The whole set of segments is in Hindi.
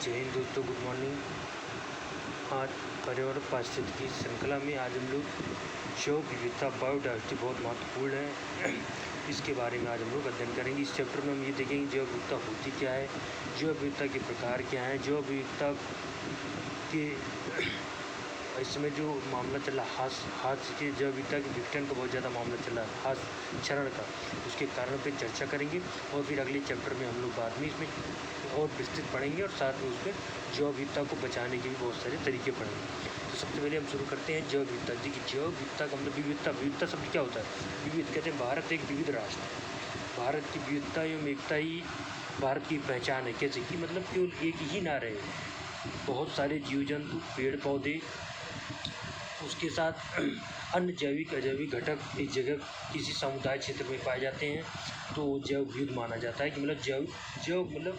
जय हिंद दोस्तों, गुड मॉर्निंग। आज पर्यावरण पारिस्थितिकी श्रृंखला में आज हम लोग जैव विविधता बायोडाइवर्सिटी बहुत महत्वपूर्ण है इसके बारे में आज हम लोग अध्ययन करेंगे। इस चैप्टर में हम ये देखेंगे जैव विविधता होती क्या है, जैव विविधता के प्रकार क्या हैं, जैव विविधता के इस समय जो मामला चल रहा हाथ के जैव विविधता के विघटन का बहुत ज़्यादा मामला चल रहा है, हाथ क्षरण का, उसके कारण पे चर्चा करेंगे और फिर अगले चैप्टर में हम लोग बाद में इसमें और विस्तृत पढ़ेंगे और साथ में उसमें जैव विविधता को बचाने के भी बहुत सारे तरीके पढ़ेंगे। तो सबसे पहले हम शुरू करते हैं जैव विविधता। देखिए, जैव विविधता का मतलब विविधता शब्द क्या होता है? विविध कहते हैं भारत एक विविध राष्ट्र है। भारत की विविधता एवं एकता ही भारत की पहचान है। कैसे कि मतलब केवल एक ही ना रहे, बहुत सारे जीव जंतु, पेड़ पौधे, उसके साथ अन्य जैविक अजैविक घटक एक जगह किसी समुदाय क्षेत्र में पाए जाते हैं तो जैव विविध माना जाता है। कि मतलब जैव मतलब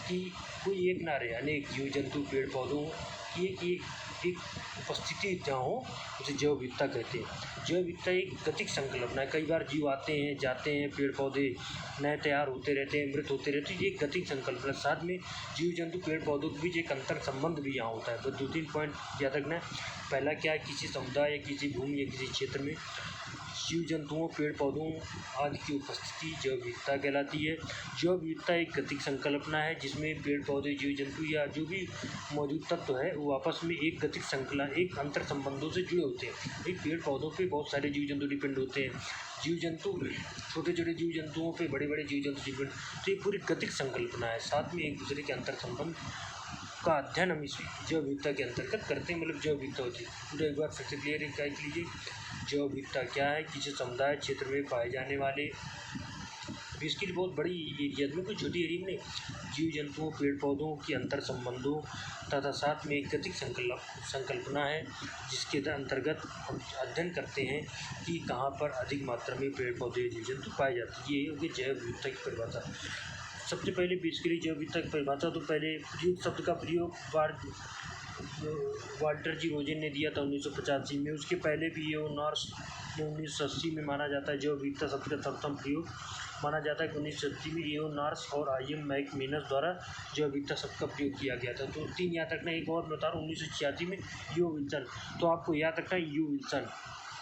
कि कोई एक ना रहे, अनेक जीव जंतु पेड़ पौधों की एक उपस्थिति जहाँ हो उसे जैव विविधता कहते हैं। जैव विविधता एक गतिक संकल्पना है। कई बार जीव आते हैं जाते हैं, पेड़ पौधे नए तैयार होते रहते हैं, मृत होते रहते हैं, ये एक गतिक संकल्पना। साथ में जीव जंतु पेड़ पौधों के बीच एक अंतर संबंध भी यहाँ होता है। तो 2-3 पॉइंट याद रखना है। पहला क्या है, किसी समुदाय या किसी भूमि या किसी क्षेत्र में जीव जंतुओं पेड़ पौधों आदि की उपस्थिति जैव विविधता कहलाती है। जैव विविधता एक गतिक संकल्पना है जिसमें पेड़ पौधे, जीव जंतु या जो भी मौजूद तत्व है वो आपस में एक गतिक श्रृंखला, एक अंतर संबंधों से जुड़े होते हैं। एक पेड़ पौधों पे बहुत सारे जीव जंतु डिपेंड होते हैं, जीव जंतु छोटे छोटे जीव जंतुओं पे बड़े बड़े जीव जंतु डिपेंड। तो ये पूरी गतिक संकल्पना है। साथ में एक दूसरे के अंतर संबंध का अध्ययन हम इस जैव विविधता के अंतर्गत करते हैं। मतलब जैव विविधता होती है पूरा एक बार फिर से क्लियर कर लीजिए। जैव विविधता क्या है? किसी समुदाय क्षेत्र में पाए जाने वाले, इसके लिए बहुत बड़ी एरिया में, कोई छोटी एरिया में नहीं, जीव जंतुओं पेड़ पौधों के अंतर संबंधों तथा साथ में एक गतिक संकल्पना है जिसके अंतर्गत हम अध्ययन करते हैं कि कहाँ पर अधिक मात्रा में पेड़ पौधे जीव जंतु पाए जाते हैं। ये होगी जैव विविधता की परिभाषा। सबसे पहले बेसिकली जैव विविधता की परिभाषा तो पहले प्रयुक्त शब्द का प्रयोग वाल्टर जी रोजेन ने दिया था 1985 में। उसके पहले भी ये नॉर्स ने 1980 में माना जाता है। जैव विविधता शब्द का सर्वप्रथम प्रयोग माना जाता है कि 1980 में एओ नॉर्स और आई.एम. मैकमेनस द्वारा जैव विविधता शब्द का प्रयोग किया गया था। तो 3 याद रखना। एक और बता रहा हूँ, 1986 में यू विल्सन, तो आपको याद रखना है यू विल्सन।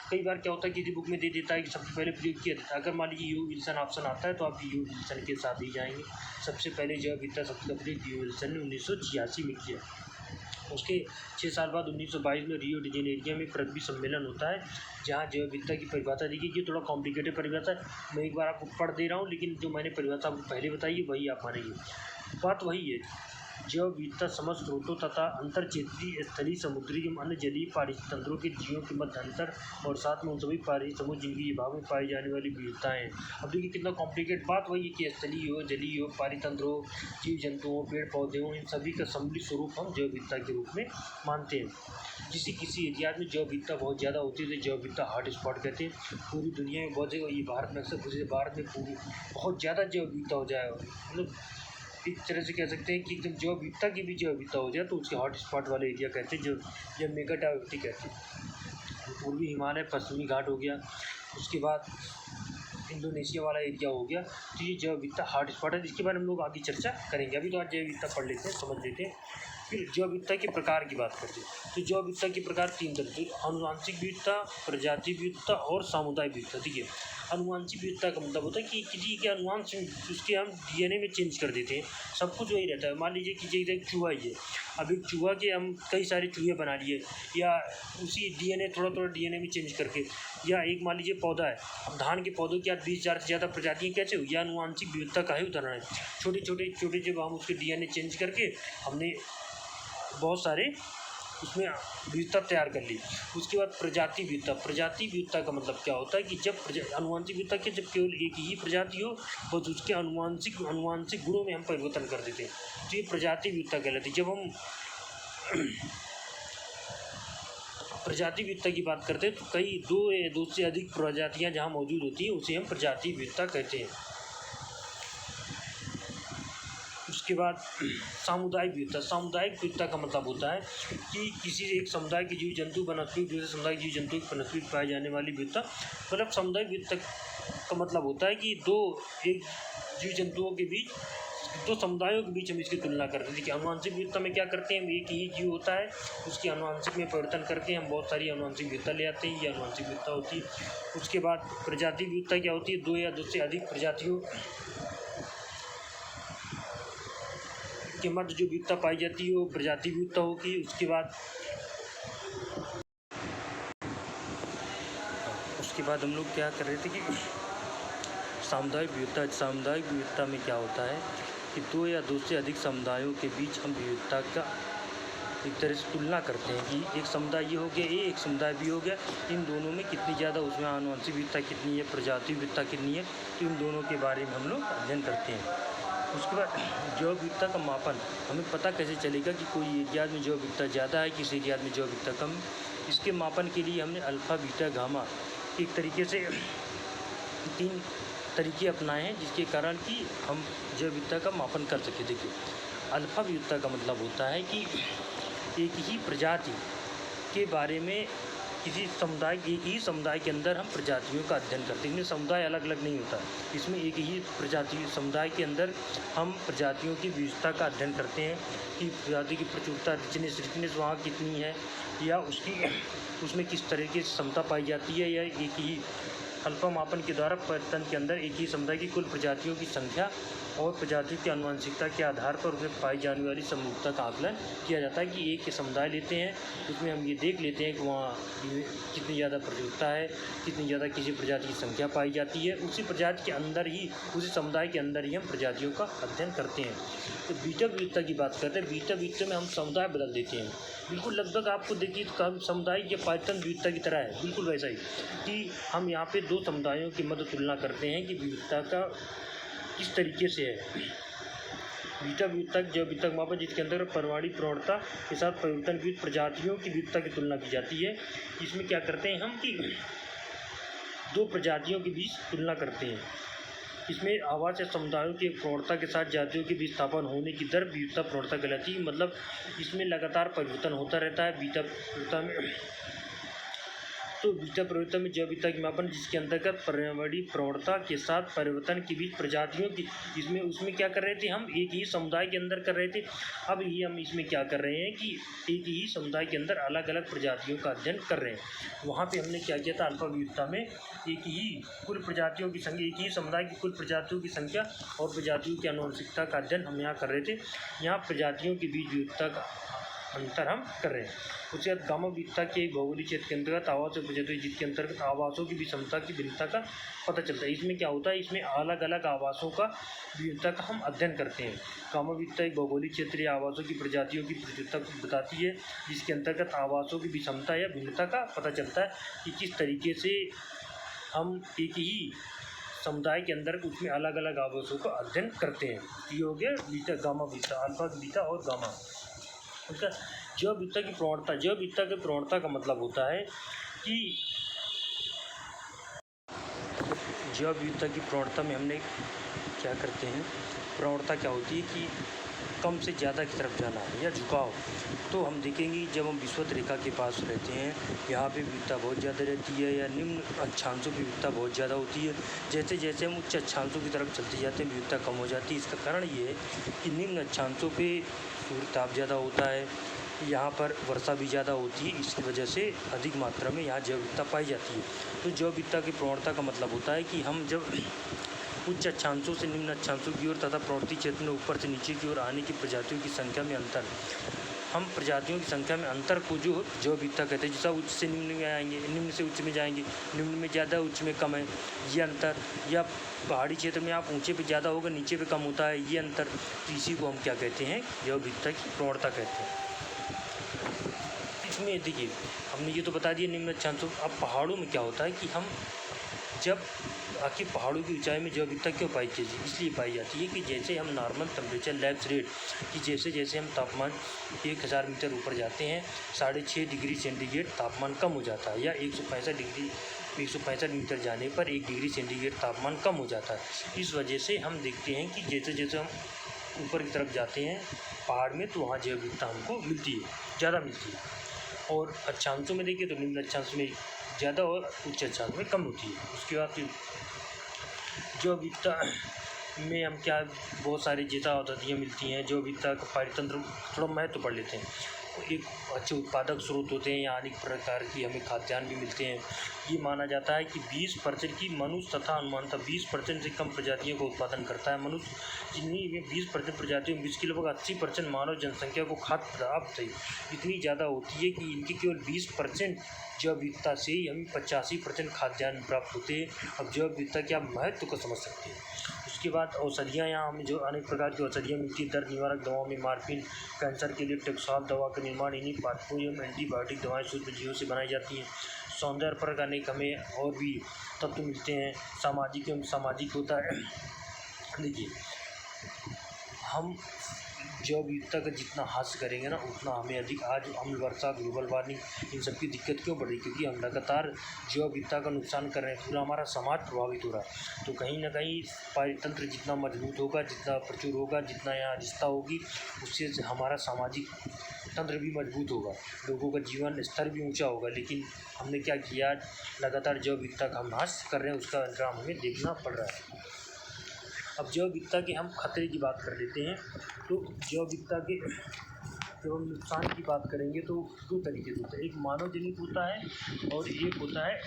कई बार क्या होता है, किसी बुक में दे देता है कि सबसे पहले प्रयोग किया था। अगर मान लीजिए यू विल्सन ऑप्शन आता है तो आप यू विल्सन के साथ ही जाएंगे। सबसे पहले जैव विविधता शब्द का प्रयोग यू विल्सन ने 1986 में किया। उसके 6 साल बाद 1922 में रियो डी जेनेरियो में पृथ्वी सम्मेलन होता है जहाँ जैव विविधता की परिभाषा देखिए। ये थोड़ा कॉम्प्लिकेटेड परिभाषा है, मैं एक बार आपको पढ़ दे रहा हूँ, लेकिन जो मैंने परिभाषा आपको पहले बताई है वही आप मानेंगे। बात वही है। जैव विविधता समस्त स्रोतों तथा अंतर क्षेत्रीय, स्थलीय, समुद्री एवं अन्य जलीय पारिस्थितिक तंत्रों के जीवों के मध्य अंतर और साथ में उन सभी पारिस्थितिक समूह जिनकी भाग में पाई जाने वाली विविधताएं हैं। अब देखिए कितना कॉम्प्लिकेट बात वही है कि स्थलीय हो, जलीय हो, पारिस्थितिक तंत्र हो, जीव जंतुओं, पेड़ पौधे हों, इन सभी का सम्मिलित स्वरूप हम जैव विविधता के रूप में मानते हैं। किसी एरिया में जैव विविधता बहुत ज़्यादा होती है तो जैव विविधता हॉट स्पॉट कहते हैं। पूरी दुनिया में बहुत जगह, ये भारत में अक्सर पूरे भारत में पूरी बहुत ज़्यादा जैव विविधता हो जाए, मतलब एक तरह से कह सकते हैं कि एकदम जैव विविधता की भी जैव विविधता हो जाए तो उसके हॉट स्पॉट वाले एरिया कहते हैं, जो मेगा डायवर्सिटी कहते हैं। पूर्वी हिमालय, पश्चिमी घाट हो गया, उसके बाद इंडोनेशिया वाला एरिया हो गया, तो ये जैव विविधता हॉट स्पॉट है। इसके बारे में हम लोग आगे चर्चा करेंगे। अभी तो आज जैव विविधता पढ़ लेते हैं, समझ लेते हैं, फिर जैव विविधता के प्रकार की बात करते हैं। तो जैव विविधता के प्रकार 3 तरह के, आनुवंशिक विविधता, प्रजाति विविधता और सामुदायिक विविधता। देखिए, आनुवंशिक विविधता का मतलब होता है कि किसी के अनुवांश उसके हम डीएनए में चेंज कर देते हैं, सब कुछ वही रहता है। मान लीजिए कि जैसे एक चूहा ही है, अब एक चूहा के हम कई सारे चूहे बना लिए, या उसी डीएनए थोड़ा डीएनए में चेंज करके, या एक मान लीजिए पौधा है, अब धान के पौधों की आज 20,000 से ज़्यादा प्रजातियाँ कैसे हुई? आनुवंशिक विविधता का ही उदाहरण है। छोटे जब हम उसके डीएनए चेंज करके हमने बहुत सारे उसमें विविधता तैयार कर ली। उसके बाद प्रजाति विविधता का मतलब क्या होता है कि जब आनुवंशिक विविधता के जब केवल एक ही प्रजाति हो बस उसके अनुवांशिक गुणों में हम परिवर्तन कर देते हैं, तो ये प्रजाति विविधता कहलाती है। जब हम प्रजाति विविधता की बात करते हैं तो कई दो से अधिक प्रजातियाँ जहाँ मौजूद होती हैं उसे हम प्रजाति विविधता कहते हैं। उसके बाद सामुदायिक विविधता का मतलब होता है कि किसी एक समुदाय के जीव जंतु वनस्पति दूसरे समुदाय के जीव जंतु की वनस्पति पाए जाने वाली विविधता। मतलब सामुदायिक विविधता का मतलब होता है कि एक जीव जंतुओं के बीच तो समुदायों के बीच हम इसकी तुलना करते हैं। देखिए आनुवंशिक विविधता में क्या करते हैं, हम एक ही जीव होता है उसकी आनुवंशिक में परिवर्तन करके हम बहुत सारी आनुवंशिक विविधता ले आते हैं, ये आनुवंशिक विविधता होती है। उसके बाद प्रजाति विविधता क्या होती है, दो या दो से अधिक प्रजातियों के मध्य जो विविधता पाई जाती है वो प्रजाति विविधता होगी। उसके बाद हम लोग क्या कर रहे थे कि सामुदायिक विविधता में क्या होता है कि दो या दो से अधिक समुदायों के बीच हम विविधता का एक तरह से तुलना करते हैं कि एक समुदाय ये हो गया, एक समुदाय भी हो गया, इन दोनों में कितनी ज़्यादा उसमें आनुवंशिक विविधता कितनी है, प्रजाति विविधता कितनी है, तो इन दोनों के बारे में हम लोग अध्ययन करते हैं। उसके बाद जैव विविधता का मापन, हमें पता कैसे चलेगा कि कोई एरिया में जैव विविधता ज़्यादा है, किसी एरिया में जैव विविधता कम। इसके मापन के लिए हमने अल्फ़ा, बीटा, गामा एक तरीके से 3 तरीके अपनाए हैं जिसके कारण कि हम जैव विविधता का मापन कर सकें। देखिए अल्फ़ा विविधता का मतलब होता है कि एक ही प्रजाति के बारे में एक ही समुदाय के अंदर हम प्रजातियों का अध्ययन करते हैं। इनमें समुदाय अलग अलग नहीं होता, इसमें एक ही समुदाय के अंदर हम प्रजातियों की विविधता का अध्ययन करते हैं कि प्रजाति की प्रचुरता, रिचनेस वहाँ कितनी है, या उसमें किस तरह की क्षमता पाई जाती है, या एक ही अल्फ़ा मापन के द्वारा परिवर्तन के अंदर एक ही समुदाय की कुल प्रजातियों की संख्या और प्रजातियों की आनुवंशिकता के आधार पर उसमें पाई जाने वाली समरूपता का आकलन किया जाता है। कि एक समुदाय लेते हैं, उसमें हम ये देख लेते हैं कि वहाँ कितनी ज़्यादा प्रचुरता है, कितनी ज़्यादा किसी प्रजाति की संख्या पाई जाती है, उसी प्रजाति के अंदर ही, उसी समुदाय के अंदर ही हम प्रजातियों का अध्ययन करते हैं। तो बीटा विविधता की बात करते हैं। बीटा विविधता में हम समुदाय बदल देते हैं, बिल्कुल लगभग आपको देखिए तो समुदाय के पर्यटन विविधता की तरह है, बिल्कुल वैसा ही कि हम यहाँ पे दो समुदायों की मध्य तुलना करते हैं कि विविधता का किस तरीके से है। बीटा विविधता जैव विविधता का मापन जिसके अंदर परमाणु प्रवणता के साथ परिवर्तन विविध प्रजातियों की विविधता की तुलना की जाती है। इसमें क्या करते हैं हम कि दो प्रजातियों के बीच तुलना करते हैं। इसमें आवास या समुदायों की प्रवणता के साथ जातियों के विस्थापन होने की दर विविधता प्रवणता कहलाती है। मतलब इसमें लगातार परिवर्तन होता रहता है बीटा विविधता में। तो बीटा प्रवृत्ति में जैव विविधता की मापन जिसके अंतर्गत पर्यावरणीय प्रवणता के साथ परिवर्तन के बीच प्रजातियों की, उसमें क्या कर रहे थे हम, एक ही समुदाय के अंदर कर रहे थे। अब ये हम इसमें क्या कर रहे हैं कि एक ही समुदाय के अंदर अलग अलग प्रजातियों का अध्ययन कर रहे हैं। वहाँ पे हमने क्या किया था, अल्फा विविधता में एक ही कुल प्रजातियों की संख्या, एक ही समुदाय की कुल प्रजातियों की संख्या और प्रजातियों की आनुवंशिकता का अध्ययन हम यहाँ कर रहे थे। यहाँ प्रजातियों के बीच विविधता का अंतर हम कर रहे हैं। उसके बाद गामा विविधता के भौगोलिक क्षेत्र के अंतर्गत आवास और प्रजातियों जिसके अंतर्गत आवासों की विषमता की भिन्नता का पता चलता है। इसमें क्या होता है, इसमें अलग अलग आवासों का विविधता का हम अध्ययन करते हैं। गामा विविधता एक भौगोलिक क्षेत्रीय आवासों की प्रजातियों की प्रचुरता को बताती है जिसके अंतर्गत आवासों की विषमता या भिन्नता का पता चलता है कि किस तरीके से हम एक ही समुदाय के अंदर उसमें अलग अलग आवासों का अध्ययन करते हैं। ये हो गया बीटा गामा विविधता, अल्फा बीटा और गामा। उसका जैव विविधता की प्रवणता, जैव विविधता की प्रवणता का मतलब होता है कि जैव विविधता की प्रवणता में हमने क्या करते हैं, प्रवणता क्या होती है कि कम से ज़्यादा की तरफ जाना है या झुकाव। तो हम देखेंगे जब हम विषुवत रेखा के पास रहते हैं, यहाँ पे विविधता बहुत ज़्यादा रहती है या निम्न अक्षांशों की विविधता बहुत ज़्यादा होती है। जैसे जैसे हम उच्च अक्षांशों की तरफ चलते जाते हैं विविधता कम हो जाती है। इसका कारण ये है कि निम्न अक्षांशों पे सूर्य ताप ज़्यादा होता है, यहाँ पर वर्षा भी ज़्यादा होती है, इसकी वजह से अधिक मात्रा में यहाँ जैव विविधता पाई जाती है। तो जैव विविधता की प्रवणता का मतलब होता है कि हम जब उच्च अक्षांशों से निम्न अक्षांशों की ओर तथा प्रवृत्ति क्षेत्र में ऊपर से नीचे की ओर आने की प्रजातियों की संख्या में अंतर, हम प्रजातियों की संख्या में अंतर को जो जैव विविधता कहते हैं। जैसा उच्च से निम्न में आएंगे, निम्न से उच्च में जाएंगे, निम्न में ज़्यादा उच्च में कम है, ये अंतर। या पहाड़ी क्षेत्र में आप ऊंचे पे ज़्यादा होगा, नीचे पे कम होता है, ये अंतर। इसी को हम क्या कहते हैं, जैव विविधता की प्रवणता कहते हैं। इसमें देखिए हमने ये तो बता दिया निम्न अक्षांशों। अब पहाड़ों में क्या होता है कि हम जब आखिर पहाड़ों की ऊंचाई में जैव विविधता क्यों पाई जाती है, इसलिए पाई जाती है कि जैसे हम नॉर्मल टेम्परेचर लैप्स रेट कि जैसे जैसे हम तापमान 1000 मीटर ऊपर जाते हैं 6.5 डिग्री सेंटीग्रेड तापमान कम हो जाता है, या 165 मीटर जाने पर 1 डिग्री सेंटीग्रेड तापमान कम हो जाता है। इस वजह से हम देखते हैं कि जैसे जैसे हम ऊपर की तरफ जाते हैं पहाड़ में तो वहाँ जैव विविधता हमको मिलती है, ज़्यादा मिलती है। और अक्षांशों में देखिए तो निम्न अक्षांश में ज़्यादा और उच्च अक्षांश में कम होती है। उसके बाद जैव विविधता में हम क्या बहुत सारी जीता औषधियाँ मिलती हैं। जैव विविधता का पारितंत्र थोड़ा महत्व पढ़ लेते हैं। एक अच्छे उत्पादक स्रोत होते हैं, यहाँ अनेक प्रकार की हमें खाद्यान्न भी मिलते हैं। ये माना जाता है कि 20% की मनुष्य तथा अनुमानतः 20% से कम प्रजातियों का उत्पादन करता है। मनुष्य जिन्हीं में 20% प्रजातियों में इसके लगभग 80% मानव जनसंख्या को खाद्य प्राप्त है, इतनी ज़्यादा होती है कि इनकी केवल 20% जैव विविधता से ही हमें 85% खाद्यान्न प्राप्त होते हैं। अब जैव विविधता के आप महत्व को समझ सकते हैं। उसके बाद औषधियाँ, यहाँ हमें जो अनेक प्रकार की औषधियाँ मिलती हैं। दर्द निवारक दवाओं में मॉर्फिन, कैंसर के लिए टेक्सॉल दवा का निर्माण इन्हीं पादपों एवं एंटीबायोटिक दवाएं सूक्ष्म जीवों से बनाई जाती हैं। सौंदर्य पर अनेक हमें और भी तत्व मिलते हैं। सामाजिक एवं सामाजिक होता है। देखिए, हम जैव विविधता का जितना हास्य करेंगे ना, उतना हमें अधिक आज अम्ल वर्षा, ग्लोबल वार्मिंग, इन सब की दिक्कत क्यों बढ़ रही? क्योंकि हम लगातार जैव विविधता का नुकसान कर रहे हैं। पूरा हमारा समाज प्रभावित हो रहा है। तो कहीं ना कहीं पारितंत्र जितना मजबूत होगा, जितना प्रचुर होगा, जितना यहाँ रिश्ता होगी, उससे हमारा सामाजिक तंत्र भी मजबूत होगा, लोगों का जीवन स्तर भी ऊंचा होगा। लेकिन हमने क्या किया, लगातार जैव विविधता का हम नाश कर रहे हैं, उसका अंजाम हमें देखना पड़ रहा है। अब जैव विविधता के हम खतरे की बात कर लेते हैं। तो जैव विविधता के जब हम नुकसान की बात करेंगे तो दो तरीके से होता है। एक मानव जनित होता है और एक होता है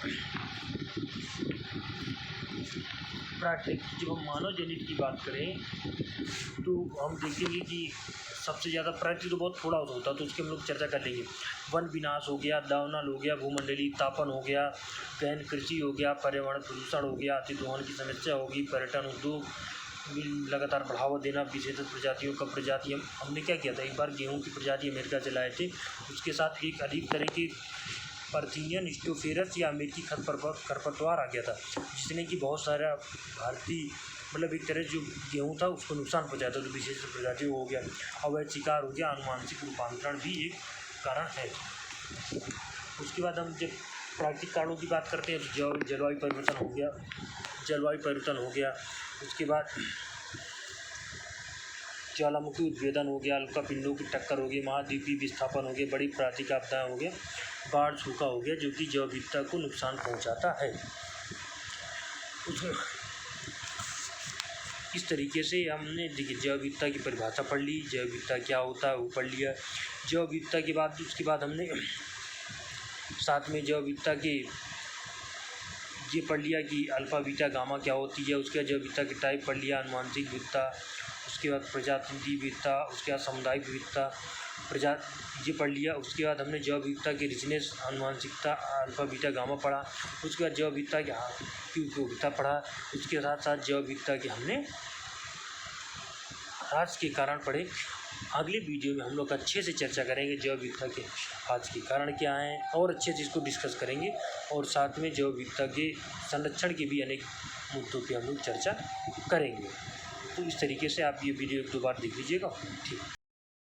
प्राकृतिक। जब हम मानव जनित की बात करें तो हम देखेंगे कि सबसे ज़्यादा प्राकृतिक तो बहुत थोड़ा होता है, तो उसकी हम लोग चर्चा कर लेंगे। वन विनाश हो गया, दावानल हो गया, भूमंडलीय तापन हो गया, गहन कृषि हो गया, पर्यावरण प्रदूषण हो गया, अति दोहन की समस्या होगी, पर्यटन उद्योग लगातार बढ़ावा देना, विशेषित प्रजातियों का प्रजाति हमने क्या किया था, एक बार गेहूं की प्रजाति अमेरिका से लाए थे, उसके साथ एक अधिक तरह की पार्थेनियन स्टोफेरस या अमेरिकी खरपतवार आ गया था, जिसने कि बहुत सारा भारतीय मतलब एक तरह जो गेहूँ था उसको नुकसान पहुँचाया था। तो विशेष प्रजाति हो गया, अवैध शिकार हो गया, आनुवांशिक रूपांतरण भी एक कारण है। उसके बाद हम जब प्राकृतिक कारणों की बात करते हैं तो जलवायु परिवर्तन हो गया, उसके बाद ज्वालामुखी उद्भेदन हो गया, अल्का पिंडों की टक्कर हो गई, महाद्वीपीय विस्थापन हो गया, बड़ी प्राकृतिक आपदाएँ हो गया, बाढ़ सूखा हो गया, जो कि जैव विविधता को नुकसान पहुंचाता है। इस तरीके से हमने देखिए जैव विविधता की परिभाषा पढ़ ली, जैव विविधता क्या होता है वो पढ़ लिया। जैव विविधता के बाद उसके बाद हमने साथ में जैव विविधता के ये पढ़ लिया कि अल्फा बीटा गामा क्या होती है। उसके बाद जैव विविधता के टाइप पढ़ लिया, आनुवांशिक विविधता, उसके बाद प्रजाति विविधता, उसके बाद सामुदायिक विविधता, ये पढ़ लिया। उसके बाद हमने जैव विविधता के रिचनेस, आनुवांशिकता, अल्फा बीटा गामा पढ़ा। उसके बाद जैव विविधता की उपयोगिता पढ़ा। उसके साथ साथ जैव विविधता के हमने ह्रास के कारण पढ़े। अगले वीडियो में हम लोग अच्छे से चर्चा करेंगे जैव विविधता के ह्रास के कारण क्या हैं, और अच्छे से इसको डिस्कस करेंगे, और साथ में जैव विविधता के संरक्षण के भी अनेक मुद्दों पे हम लोग चर्चा करेंगे। तो इस तरीके से आप ये वीडियो एक दो बार देख लीजिएगा। ठीक।